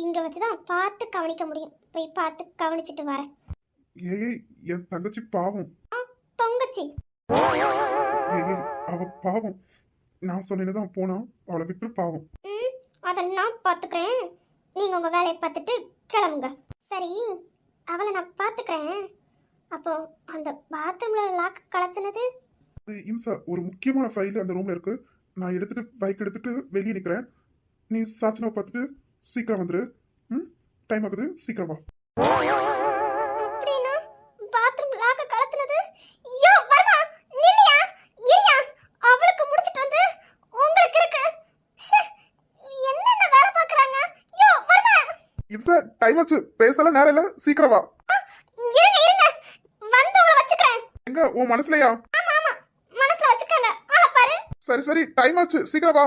இங்க வச்சுதான் பார்த்து கவனிக்க முடியும். போய் பார்த்து கவனிச்சிட்டு வரேன். ஏய் என் தங்கச்சி பாவம். தொங்கச்சி. ஏய் அவ பாவம். நான் சொன்னேன்னுதான் போனா, அவளை விட்டு பாவம். அதை நான் பார்த்துக்கிறேன். நீங்க உங்க வேலையை பார்த்துட்டு கிளம்புங்க. சரி, அவளை நான் பார்த்துக்கிறேன். அப்போ அந்த பாத்ரூம்ல லாக் கலத்துனது? இம்சா, ஒரு முக்கியமான ஃபைல் அந்த ரூம்ல இருக்கு. நான் எடுத்துட்டு பைக் எடுத்துட்டு வெளியே நிக்கிறேன். நீ சாச்சனாவை பார்த்துட்டு சீக்கிரம் வந்துரு. டைம் ஆகுது, சீக்கிரம் வா. அப்படின்னா பாத்ரூம் லாக் கலத்துனது? யோ வர்மா, நில்லையா இல்லையா? அவளுக்கு முடிச்சிட்டு வந்து உங்களுக்கு இருக்கு. என்னென்ன வேலை பார்க்கறாங்க? யோ வர்மா. இம்சா, டைம் ஆச்சு, பேசலாம் நேரம் இல்ல, சீக்கிரம் வா. இருங்க வந்து அவளை வச்சுக்கிறேன். எங்க உன் மனசுலயா? ஆமா ஆமா, மனசுல வச்சுக்கங்க. ஆளை பாரு. சரி சரி, டைம் ஆச்சு, சீக்கிரம் வா.